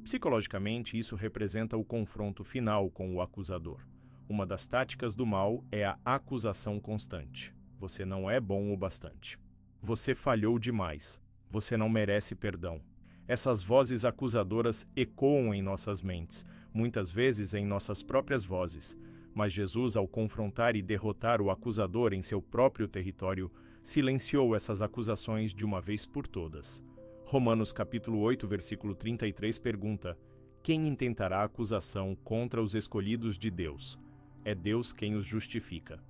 [SPEAKER 1] Psicologicamente, isso representa o confronto final com o acusador. Uma das táticas do mal é a acusação constante. Você não é bom o bastante. Você falhou demais. Você não merece perdão. Essas vozes acusadoras ecoam em nossas mentes, muitas vezes em nossas próprias vozes. Mas Jesus, ao confrontar e derrotar o acusador em seu próprio território, silenciou essas acusações de uma vez por todas. Romanos capítulo 8, versículo 33 pergunta: quem intentará acusação contra os escolhidos de Deus? É Deus quem os justifica.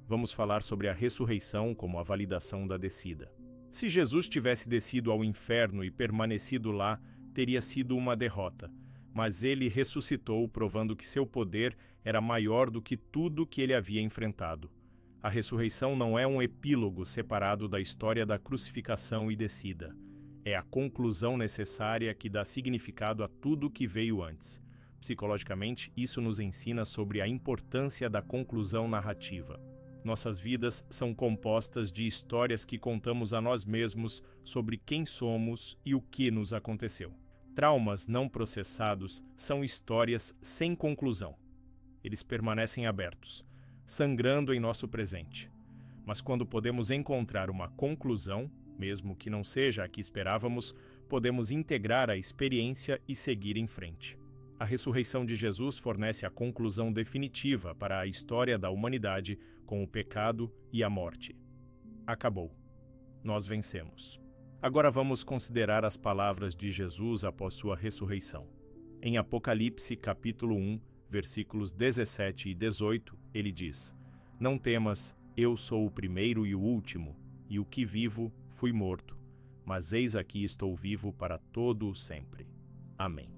[SPEAKER 1] Vamos falar sobre a ressurreição como a validação da descida. Se Jesus tivesse descido ao inferno e permanecido lá, teria sido uma derrota. Mas ele ressuscitou, provando que seu poder era maior do que tudo que ele havia enfrentado. A ressurreição não é um epílogo separado da história da crucificação e descida. É a conclusão necessária que dá significado a tudo que veio antes. Psicologicamente, isso nos ensina sobre a importância da conclusão narrativa. Nossas vidas são compostas de histórias que contamos a nós mesmos sobre quem somos e o que nos aconteceu. Traumas não processados são histórias sem conclusão. Eles permanecem abertos, sangrando em nosso presente. Mas quando podemos encontrar uma conclusão, mesmo que não seja a que esperávamos, podemos integrar a experiência e seguir em frente. A ressurreição de Jesus fornece a conclusão definitiva para a história da humanidade com o pecado e a morte. Acabou. Nós vencemos. Agora vamos considerar as palavras de Jesus após sua ressurreição. Em Apocalipse, capítulo 1, versículos 17 e 18, ele diz: Não temas, eu sou o primeiro e o último, e o que vivo fui morto, mas eis aqui estou vivo para todo o sempre. Amém.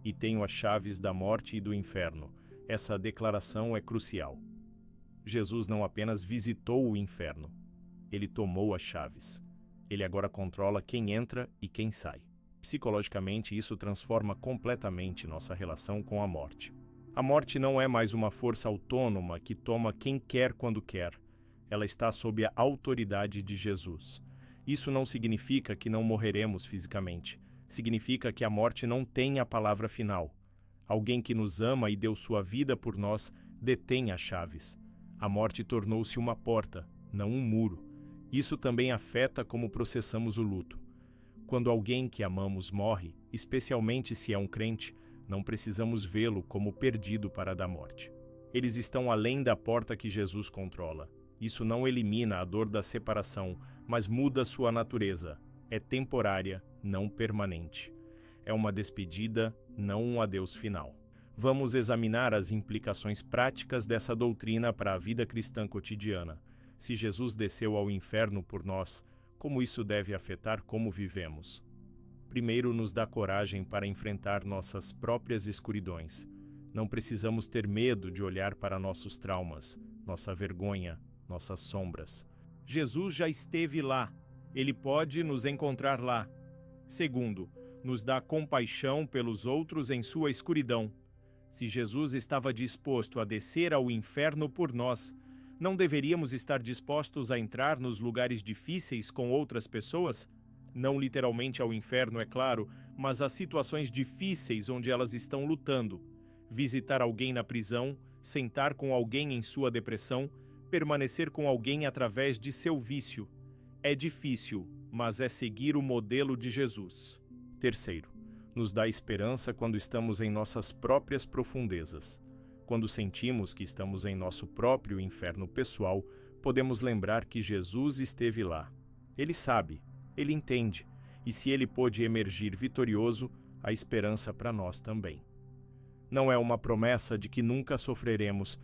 [SPEAKER 1] E tenho as chaves da morte e do inferno. Essa declaração é crucial. Jesus não apenas visitou o inferno, ele tomou as chaves. Ele agora controla quem entra e quem sai. Psicologicamente, isso transforma completamente nossa relação com a morte. A morte não é mais uma força autônoma que toma quem quer quando quer. Ela está sob a autoridade de Jesus. Isso não significa que não morreremos fisicamente. Significa que a morte não tem a palavra final. Alguém que nos ama e deu sua vida por nós detém as chaves. A morte tornou-se uma porta, não um muro. Isso também afeta como processamos o luto. Quando alguém que amamos morre, especialmente se é um crente, não precisamos vê-lo como perdido para a da morte. Eles estão além da porta que Jesus controla. Isso não elimina a dor da separação, mas muda sua natureza. É temporária, não permanente. É uma despedida, não um adeus final. Vamos examinar as implicações práticas dessa doutrina para a vida cristã cotidiana. Se Jesus desceu ao inferno por nós, como isso deve afetar como vivemos? Primeiro, nos dá coragem para enfrentar nossas próprias escuridões. Não precisamos ter medo de olhar para nossos traumas, nossa vergonha, nossas sombras. Jesus já esteve lá. Ele pode nos encontrar lá. Segundo, nos dá compaixão pelos outros em sua escuridão. Se Jesus estava disposto a descer ao inferno por nós, não deveríamos estar dispostos a entrar nos lugares difíceis com outras pessoas? Não literalmente ao inferno, é claro, mas às situações difíceis onde elas estão lutando. Visitar alguém na prisão, sentar com alguém em sua depressão, permanecer com alguém através de seu vício. É difícil, mas é seguir o modelo de Jesus. Terceiro, nos dá esperança quando estamos em nossas próprias profundezas. Quando sentimos que estamos em nosso próprio inferno pessoal, podemos lembrar que Jesus esteve lá. Ele sabe, ele entende, e se ele pôde emergir vitorioso, há esperança para nós também. Não é uma promessa de que nunca sofreremos,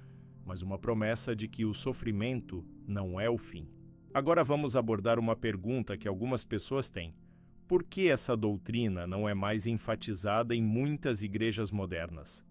[SPEAKER 1] mas uma promessa de que o sofrimento não é o fim. Agora vamos abordar uma pergunta que algumas pessoas têm. Por que essa doutrina não é mais enfatizada em muitas igrejas modernas?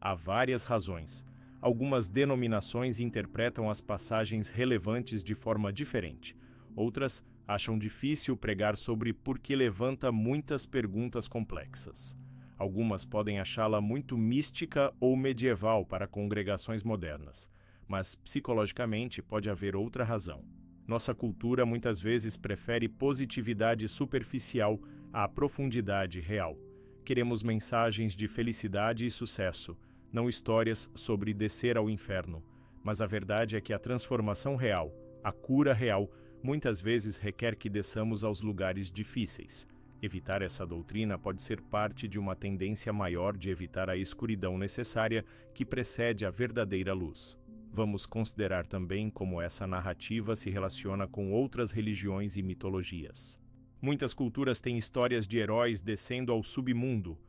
[SPEAKER 1] Há várias razões. Algumas denominações interpretam as passagens relevantes de forma diferente. Outras acham difícil pregar sobre porque levanta muitas perguntas complexas. Algumas podem achá-la muito mística ou medieval para congregações modernas, mas psicologicamente pode haver outra razão. Nossa cultura muitas vezes prefere positividade superficial à profundidade real. Queremos mensagens de felicidade e sucesso, não histórias sobre descer ao inferno. Mas a verdade é que a transformação real, a cura real, muitas vezes requer que desçamos aos lugares difíceis. Evitar essa doutrina pode ser parte de uma tendência maior de evitar a escuridão necessária que precede a verdadeira luz. Vamos considerar também como essa narrativa se relaciona com outras religiões e mitologias. Muitas culturas têm histórias de heróis descendo ao submundo.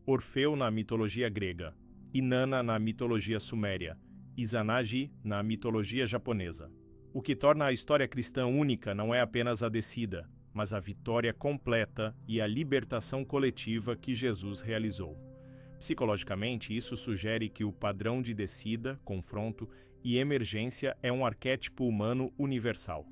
[SPEAKER 1] Orfeu na mitologia grega, Inanna na mitologia suméria, Izanagi na mitologia japonesa. O que torna a história cristã única não é apenas a descida, mas a vitória completa e a libertação coletiva que Jesus realizou. Psicologicamente, isso sugere que o padrão de descida, confronto e emergência é um arquétipo humano universal.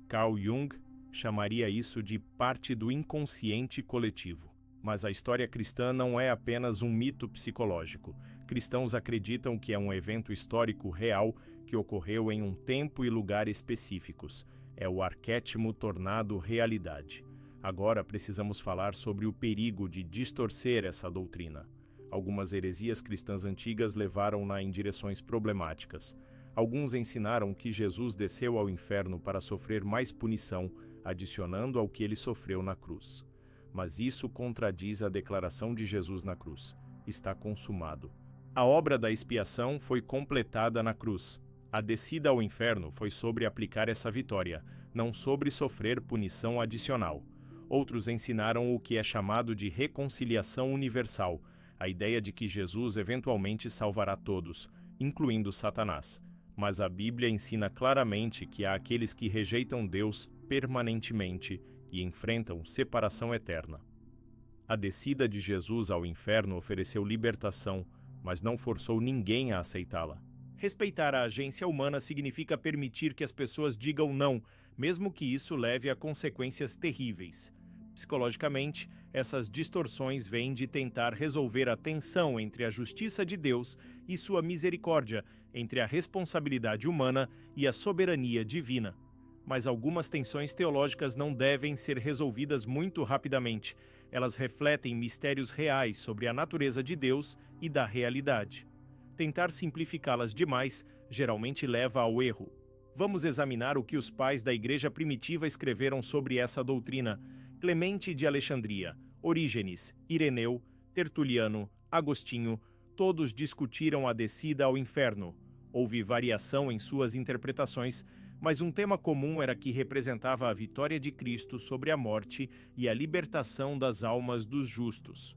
[SPEAKER 1] Carl Jung chamaria isso de parte do inconsciente coletivo. Mas a história cristã não é apenas um mito psicológico. Cristãos acreditam que é um evento histórico real que ocorreu em um tempo e lugar específicos. É o arquétipo tornado realidade. Agora precisamos falar sobre o perigo de distorcer essa doutrina. Algumas heresias cristãs antigas levaram-na em direções problemáticas. Alguns ensinaram que Jesus desceu ao inferno para sofrer mais punição, adicionando ao que ele sofreu na cruz. Mas isso contradiz a declaração de Jesus na cruz. Está consumado. A obra da expiação foi completada na cruz. A descida ao inferno foi sobre aplicar essa vitória, não sobre sofrer punição adicional. Outros ensinaram o que é chamado de reconciliação universal, a ideia de que Jesus eventualmente salvará todos, incluindo Satanás. Mas a Bíblia ensina claramente que há aqueles que rejeitam Deus permanentemente e enfrentam separação eterna. A descida de Jesus ao inferno ofereceu libertação, mas não forçou ninguém a aceitá-la. Respeitar a agência humana significa permitir que as pessoas digam não, mesmo que isso leve a consequências terríveis. Psicologicamente, essas distorções vêm de tentar resolver a tensão entre a justiça de Deus e sua misericórdia, entre a responsabilidade humana e a soberania divina. Mas algumas tensões teológicas não devem ser resolvidas muito rapidamente. Elas refletem mistérios reais sobre a natureza de Deus e da realidade. Tentar simplificá-las demais geralmente leva ao erro. Vamos examinar o que os pais da Igreja primitiva escreveram sobre essa doutrina. Clemente de Alexandria, Orígenes, Ireneu, Tertuliano, Agostinho, todos discutiram a descida ao inferno. Houve variação em suas interpretações, mas um tema comum era que representava a vitória de Cristo sobre a morte e a libertação das almas dos justos.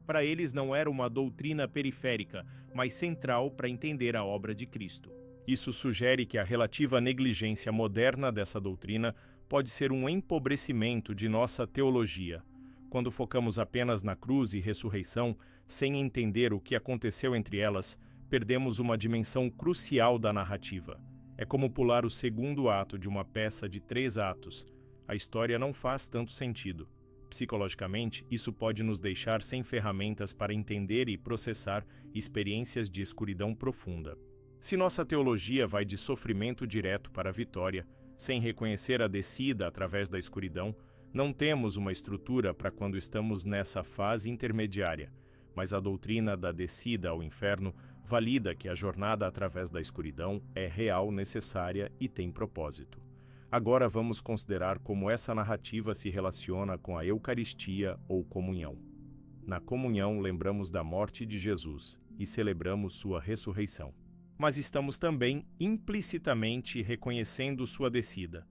[SPEAKER 1] Para eles não era uma doutrina periférica, mas central para entender a obra de Cristo. Isso sugere que a relativa negligência moderna dessa doutrina pode ser um empobrecimento de nossa teologia. Quando focamos apenas na cruz e ressurreição, sem entender o que aconteceu entre elas, perdemos uma dimensão crucial da narrativa. É como pular o segundo ato de uma peça de 3 atos. A história não faz tanto sentido. Psicologicamente, isso pode nos deixar sem ferramentas para entender e processar experiências de escuridão profunda. Se nossa teologia vai de sofrimento direto para a vitória, sem reconhecer a descida através da escuridão, não temos uma estrutura para quando estamos nessa fase intermediária, mas a doutrina da descida ao inferno valida que a jornada através da escuridão é real, necessária e tem propósito. Agora vamos considerar como essa narrativa se relaciona com a Eucaristia ou comunhão. Na comunhão, lembramos da morte de Jesus e celebramos sua ressurreição. Mas estamos também implicitamente reconhecendo sua descida.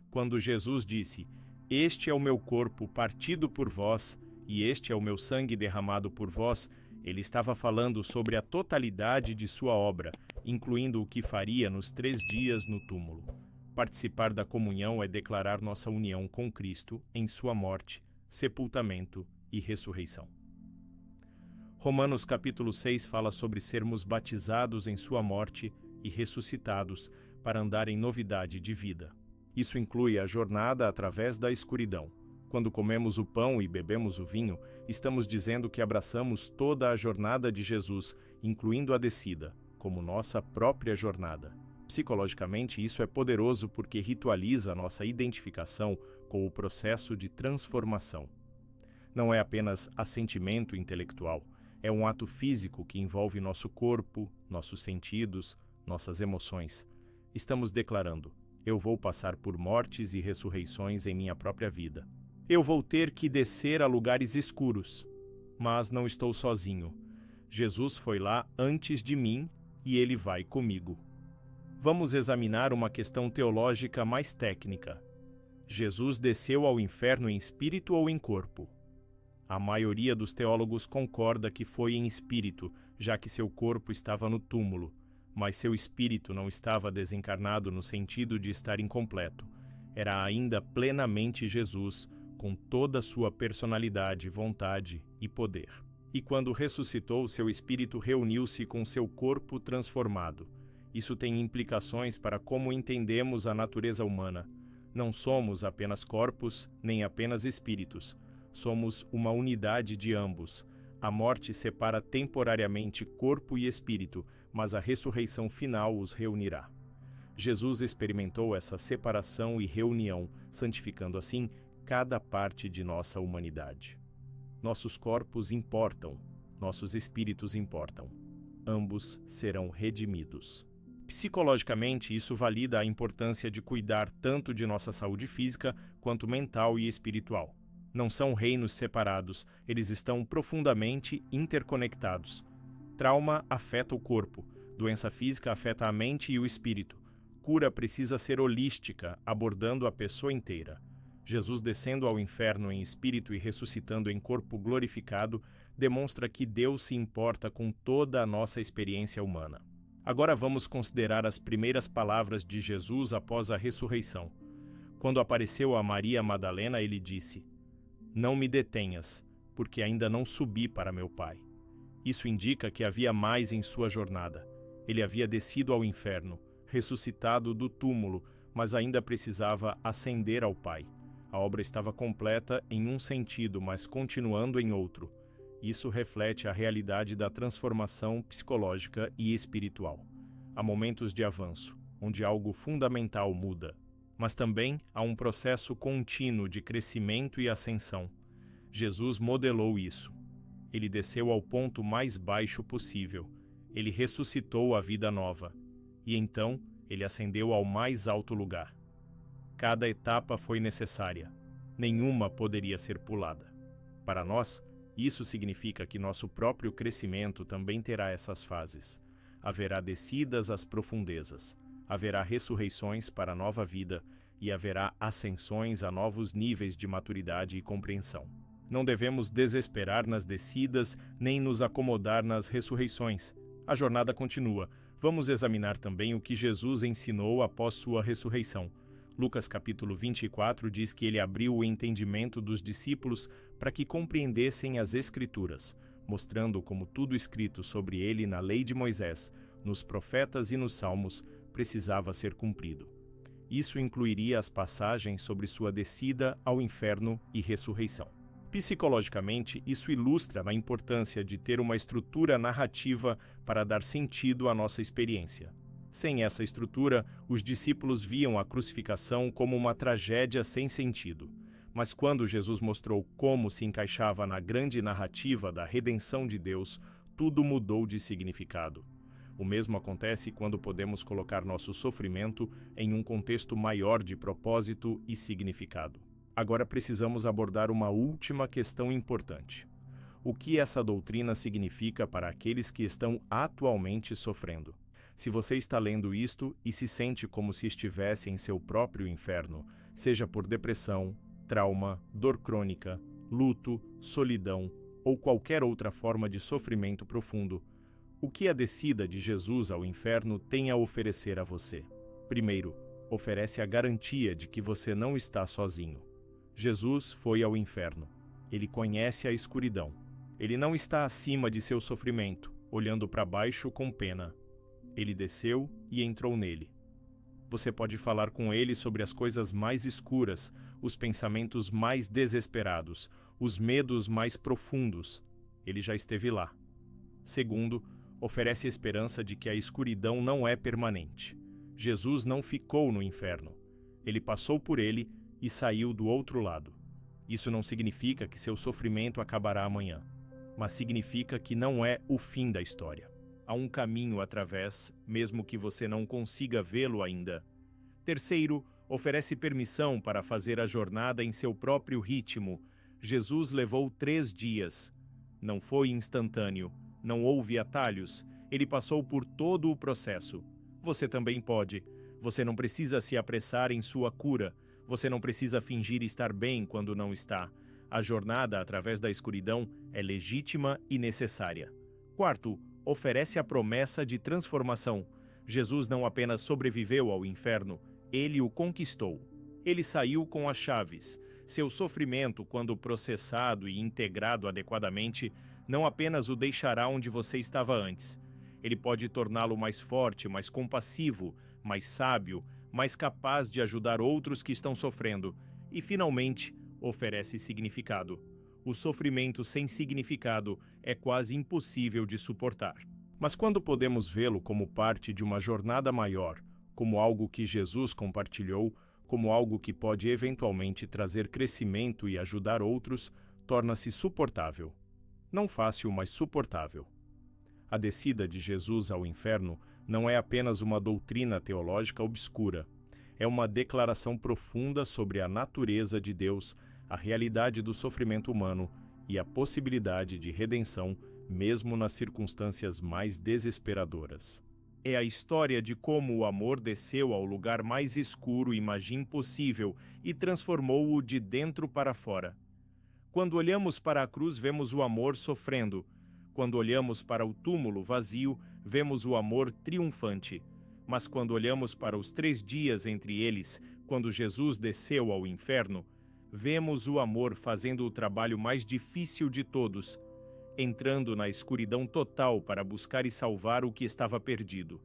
[SPEAKER 1] Quando Jesus disse: "Este é o meu corpo partido por vós, e este é o meu sangue derramado por vós", ele estava falando sobre a totalidade de sua obra, incluindo o que faria nos 3 dias no túmulo. Participar da comunhão é declarar nossa união com Cristo em sua morte, sepultamento e ressurreição. Romanos capítulo 6 fala sobre sermos batizados em sua morte e ressuscitados para andar em novidade de vida. Isso inclui a jornada através da escuridão. Quando comemos o pão e bebemos o vinho, estamos dizendo que abraçamos toda a jornada de Jesus, incluindo a descida, como nossa própria jornada. Psicologicamente, isso é poderoso porque ritualiza nossa identificação com o processo de transformação. Não é apenas assentimento intelectual, é um ato físico que envolve nosso corpo, nossos sentidos, nossas emoções. Estamos declarando: eu vou passar por mortes e ressurreições em minha própria vida. Eu vou ter que descer a lugares escuros, mas não estou sozinho. Jesus foi lá antes de mim e ele vai comigo. Vamos examinar uma questão teológica mais técnica. Jesus desceu ao inferno em espírito ou em corpo? A maioria dos teólogos concorda que foi em espírito, já que seu corpo estava no túmulo, mas seu espírito não estava desencarnado no sentido de estar incompleto. Era ainda plenamente Jesus, com toda a sua personalidade, vontade e poder. E quando ressuscitou, seu espírito reuniu-se com seu corpo transformado. Isso tem implicações para como entendemos a natureza humana. Não somos apenas corpos, nem apenas espíritos. Somos uma unidade de ambos. A morte separa temporariamente corpo e espírito, mas a ressurreição final os reunirá. Jesus experimentou essa separação e reunião, santificando assim cada parte de nossa humanidade. Nossos corpos importam, nossos espíritos importam. Ambos serão redimidos. Psicologicamente, isso valida a importância de cuidar tanto de nossa saúde física quanto mental e espiritual. Não são reinos separados, eles estão profundamente interconectados. Trauma afeta o corpo, doença física afeta a mente e o espírito. Cura precisa ser holística, abordando a pessoa inteira. Jesus descendo ao inferno em espírito e ressuscitando em corpo glorificado demonstra que Deus se importa com toda a nossa experiência humana. Agora vamos considerar as primeiras palavras de Jesus após a ressurreição. Quando apareceu a Maria Madalena, ele disse: "Não me detenhas, porque ainda não subi para meu Pai." Isso indica que havia mais em sua jornada. Ele havia descido ao inferno, ressuscitado do túmulo, mas ainda precisava ascender ao Pai. A obra estava completa em um sentido, mas continuando em outro. Isso reflete a realidade da transformação psicológica e espiritual. Há momentos de avanço, onde algo fundamental muda, mas também há um processo contínuo de crescimento e ascensão. Jesus modelou isso. Ele desceu ao ponto mais baixo possível. Ele ressuscitou a vida nova. E então, ele ascendeu ao mais alto lugar. Cada etapa foi necessária. Nenhuma poderia ser pulada. Para nós, isso significa que nosso próprio crescimento também terá essas fases. Haverá descidas às profundezas. Haverá ressurreições para a nova vida e haverá ascensões a novos níveis de maturidade e compreensão. Não devemos desesperar nas descidas nem nos acomodar nas ressurreições. A jornada continua. Vamos examinar também o que Jesus ensinou após sua ressurreição. Lucas capítulo 24 diz que ele abriu o entendimento dos discípulos para que compreendessem as Escrituras, mostrando como tudo escrito sobre ele na lei de Moisés, nos profetas e nos salmos, precisava ser cumprido. Isso incluiria as passagens sobre sua descida ao inferno e ressurreição. Psicologicamente, isso ilustra a importância de ter uma estrutura narrativa para dar sentido à nossa experiência. Sem essa estrutura, os discípulos viam a crucificação como uma tragédia sem sentido. Mas quando Jesus mostrou como se encaixava na grande narrativa da redenção de Deus, tudo mudou de significado. O mesmo acontece quando podemos colocar nosso sofrimento em um contexto maior de propósito e significado. Agora precisamos abordar uma última questão importante. O que essa doutrina significa para aqueles que estão atualmente sofrendo? Se você está lendo isto e se sente como se estivesse em seu próprio inferno, seja por depressão, trauma, dor crônica, luto, solidão ou qualquer outra forma de sofrimento profundo, o que a descida de Jesus ao inferno tem a oferecer a você? Primeiro, oferece a garantia de que você não está sozinho. Jesus foi ao inferno. Ele conhece a escuridão. Ele não está acima de seu sofrimento, olhando para baixo com pena. Ele desceu e entrou nele. Você pode falar com ele sobre as coisas mais escuras, os pensamentos mais desesperados, os medos mais profundos. Ele já esteve lá. Segundo, oferece a esperança de que a escuridão não é permanente. Jesus não ficou no inferno. Ele passou por ele e saiu do outro lado. Isso não significa que seu sofrimento acabará amanhã, mas significa que não é o fim da história. Há um caminho através, mesmo que você não consiga vê-lo ainda. Terceiro, oferece permissão para fazer a jornada em seu próprio ritmo. Jesus levou 3 dias. Não foi instantâneo, não houve atalhos. Ele passou por todo o processo. Você também pode. Você não precisa se apressar em sua cura. Você não precisa fingir estar bem quando não está. A jornada através da escuridão é legítima e necessária. Quarto, oferece a promessa de transformação. Jesus não apenas sobreviveu ao inferno, ele o conquistou. Ele saiu com as chaves. Seu sofrimento, quando processado e integrado adequadamente, não apenas o deixará onde você estava antes. Ele pode torná-lo mais forte, mais compassivo, mais sábio, mais capaz de ajudar outros que estão sofrendo. E, finalmente, oferece significado. O sofrimento sem significado é quase impossível de suportar. Mas quando podemos vê-lo como parte de uma jornada maior, como algo que Jesus compartilhou, como algo que pode eventualmente trazer crescimento e ajudar outros, torna-se suportável. Não fácil, mas suportável. A descida de Jesus ao inferno não é apenas uma doutrina teológica obscura. É uma declaração profunda sobre a natureza de Deus, a realidade do sofrimento humano e a possibilidade de redenção, mesmo nas circunstâncias mais desesperadoras. É a história de como o amor desceu ao lugar mais escuro e imagem possível e transformou-o de dentro para fora. Quando olhamos para a cruz, vemos o amor sofrendo. Quando olhamos para o túmulo vazio, vemos o amor triunfante. Mas quando olhamos para os 3 dias entre eles, quando Jesus desceu ao inferno, vemos o amor fazendo o trabalho mais difícil de todos. entrando na escuridão total para buscar e salvar o que estava perdido.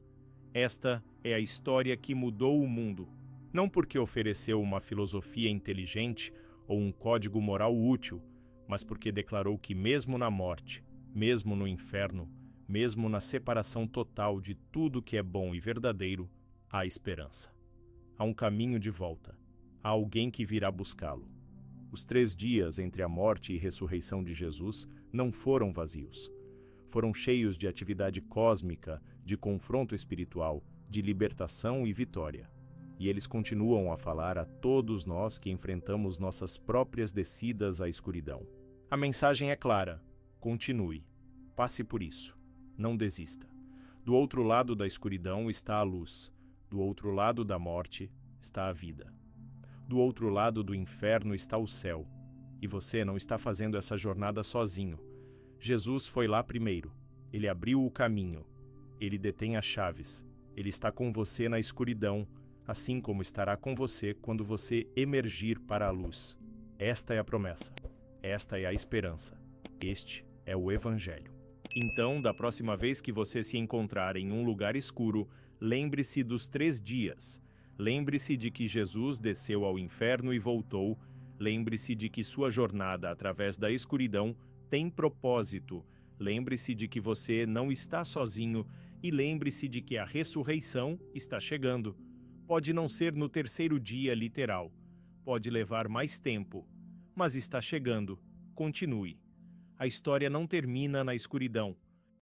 [SPEAKER 1] Esta é a história que mudou o mundo. Não porque ofereceu uma filosofia inteligente ou um código moral útil, mas porque declarou que mesmo na morte, mesmo no inferno, mesmo na separação total de tudo que é bom e verdadeiro, há esperança. Há um caminho de volta. Há alguém que virá buscá-lo. Os 3 dias entre a morte e ressurreição de Jesus não foram vazios. Foram cheios de atividade cósmica, de confronto espiritual, de libertação e vitória. E eles continuam a falar a todos nós que enfrentamos nossas próprias descidas à escuridão. A mensagem é clara: continue, passe por isso, não desista. Do outro lado da escuridão está a luz, do outro lado da morte está a vida. Do outro lado do inferno está o céu, e você não está fazendo essa jornada sozinho. Jesus foi lá primeiro, ele abriu o caminho, ele detém as chaves, ele está com você na escuridão, assim como estará com você quando você emergir para a luz. Esta é a promessa, esta é a esperança, este é o Evangelho. Então, da próxima vez que você se encontrar em um lugar escuro, lembre-se dos 3 dias. Lembre-se de que Jesus desceu ao inferno e voltou. Lembre-se de que sua jornada através da escuridão tem propósito. Lembre-se de que você não está sozinho e lembre-se de que a ressurreição está chegando. Pode não ser no 3º dia literal. Pode levar mais tempo. Mas está chegando. Continue. A história não termina na escuridão.